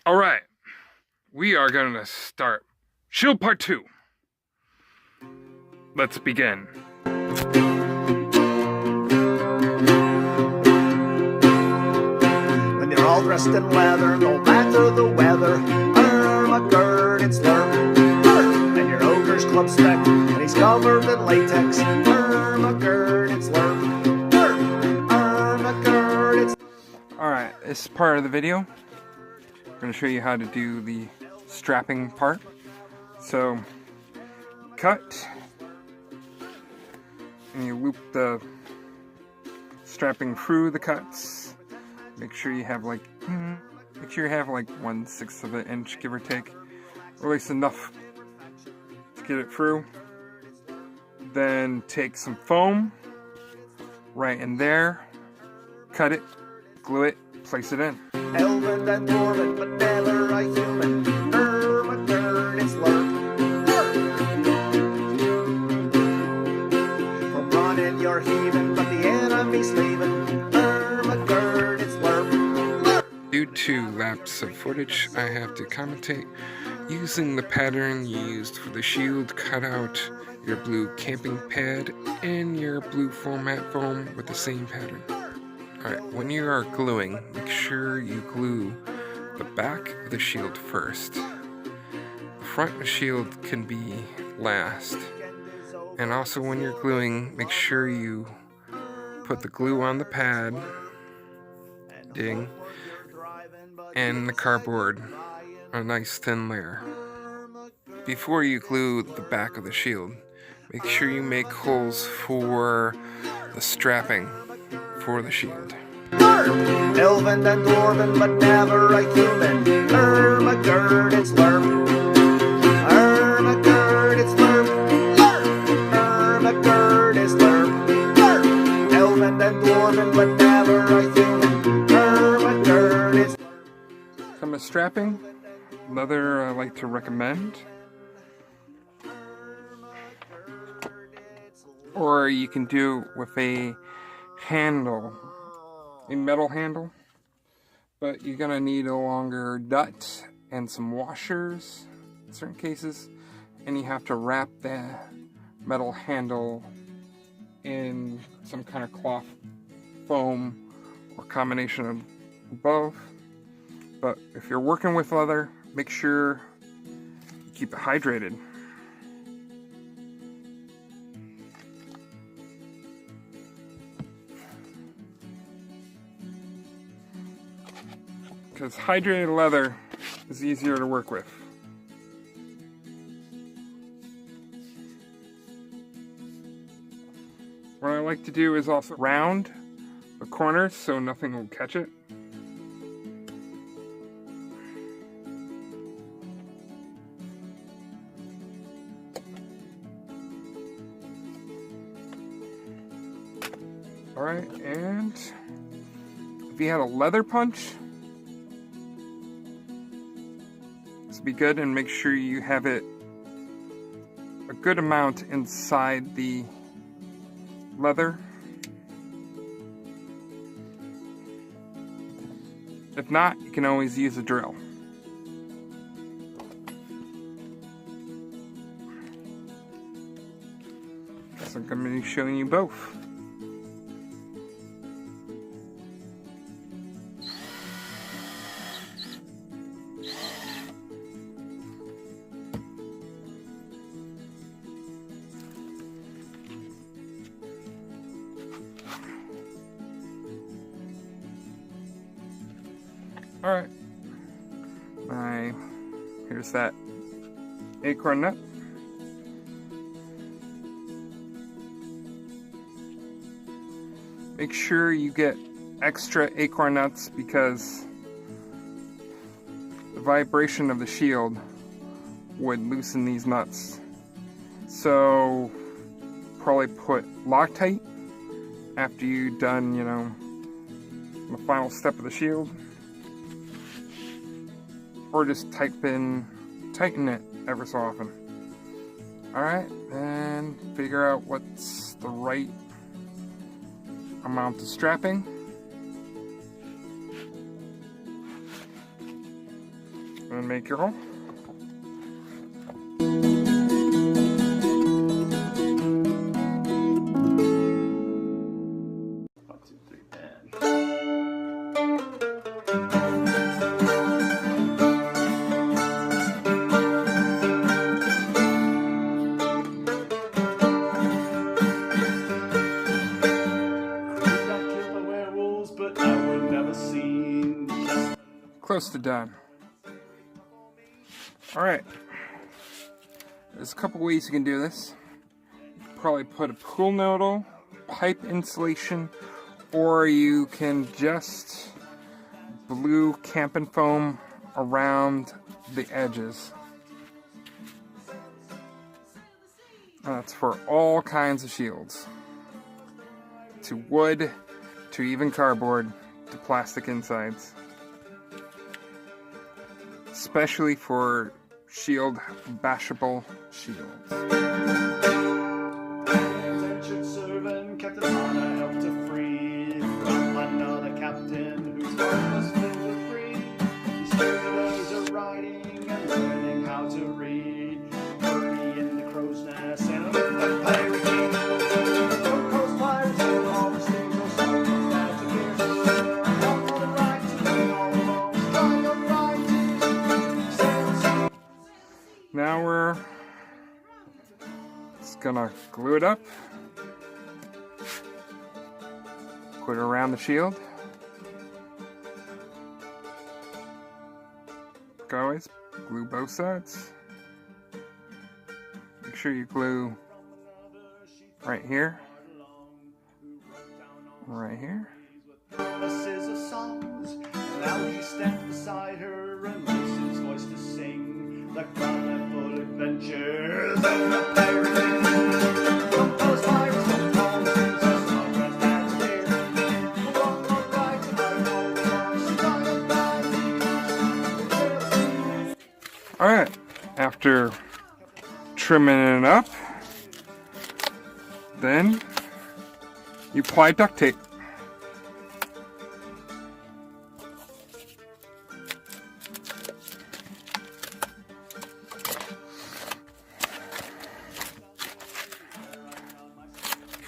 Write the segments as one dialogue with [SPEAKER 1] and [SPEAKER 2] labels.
[SPEAKER 1] Alright, we are going to start Shield Part 2. Let's begin.
[SPEAKER 2] When they're all dressed in leather, no matter the weather, Armageddon, it's LARP. And your ogre's club spec, and he's covered in latex. Armageddon, it's LARP. Armageddon, it's...
[SPEAKER 1] Alright, this part of the video, I'm going to show you how to do the strapping part. So, cut, and you loop the strapping through the cuts. Make sure you have like 1/6 of an inch, give or take, or at least enough to get it through. Then take some foam right in there, cut it, glue it, place it in.
[SPEAKER 2] Elven and Dwarven, but never a human. Armageddon, it's LARP. From running, you're heaving, but the enemy's leaving. Armageddon, it's LARP.
[SPEAKER 1] Due to lapse of footage, I have to commentate using the pattern used for the shield. Cut out your blue camping pad and your blue format foam with the same pattern. Alright, when you are gluing, make sure you glue the back of the shield first. The front of the shield can be last. And also when you're gluing, make sure you put the glue on the pad, ding, and the cardboard, a nice thin layer. Before you glue the back of the shield, make sure you make holes for the strapping for the shield.
[SPEAKER 2] Elven and Dwarven, but never a human. Armageddon, it's LARP. Armageddon, it's LARP. Armageddon, it's LARP. Elven and Dwarven, but never a human. Armageddon, it's LARP.
[SPEAKER 1] Some of strapping, leather I like to recommend. Or you can do with a handle, a metal handle, but you're gonna need a longer nut and some washers in certain cases, and you have to wrap the metal handle in some kind of cloth, foam, or combination of both. But if you're working with leather, make sure you keep it hydrated. Because hydrated leather is easier to work with. What I like to do is also round the corners so nothing will catch it. Alright, and if you had a leather punch, be good, and make sure you have it a good amount inside the leather. If not, you can always use a drill. So I'm going to be showing you both. Alright, here's that acorn nut. Make sure you get extra acorn nuts because the vibration of the shield would loosen these nuts. So probably put Loctite after you've done, the final step of the shield. Or just tighten it ever so often. Alright, and figure out what's the right amount of strapping. And make your hole.
[SPEAKER 2] 1, 2, 3, and
[SPEAKER 1] close to done. Alright. There's a couple ways you can do this. You can probably put a pool noodle, pipe insulation, or you can just blue camping foam around the edges. And that's for all kinds of shields. To wood, to even cardboard, to plastic insides. Especially for shield bashable shields.
[SPEAKER 2] Attention, Sullivan, Captain Hana helped to free from another captain whose heart was filled with greed. He students are writing and learning how to read. Birdie in the crow's nest and a little pirate king. No coast pirates and all the things are so bad to hear. And all the rights and all the wrongs, trying to right.
[SPEAKER 1] Now we're just gonna glue it up, put it around the shield. Like always, glue both sides. Make sure you glue right here, right here.
[SPEAKER 2] Now he stepped beside her and raised his voice to sing the colorful adventures of the pirate king. From those pirates and all the things as long as that's clear. The one more right and I know the wrong, she's on a ride.
[SPEAKER 1] Alright, after trimming it up, then you apply duct tape.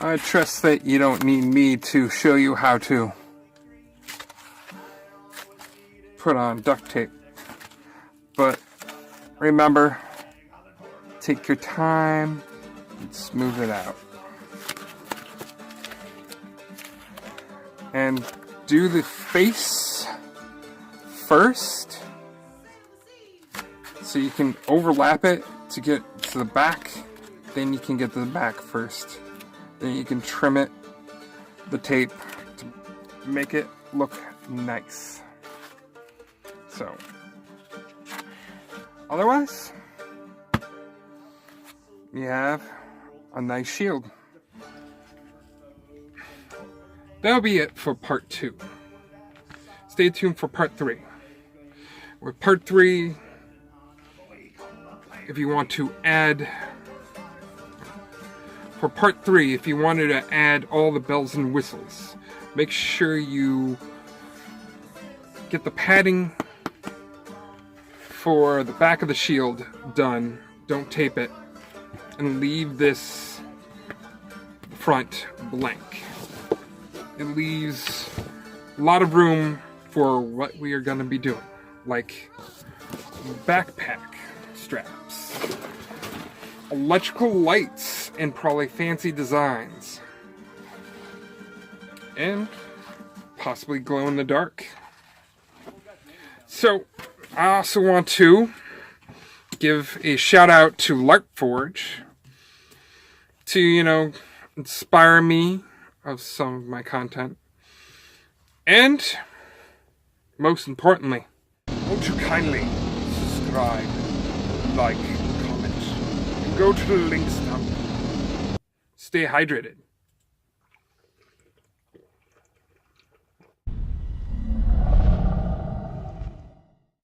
[SPEAKER 1] I trust that you don't need me to show you how to put on duct tape. But remember, take your time and smooth it out. And do the face first so you can overlap it to get to the back. Then you can get to the back first. Then you can trim it, the tape, to make it look nice. So, otherwise, you have a nice shield. That'll be it for part 2. Stay tuned for part 3. With part 3, if you want to add... For part 3, if you wanted to add all the bells and whistles, make sure you get the padding for the back of the shield done. Don't tape it. And leave this front blank. It leaves a lot of room for what we are going to be doing. Like backpack straps, electrical lights, and probably fancy designs. And possibly glow in the dark. So, I also want to give a shout out to LARP Forge to, inspire me of some of my content. And, most importantly, won't you kindly subscribe, like, comment, and go to the links down below. Stay hydrated.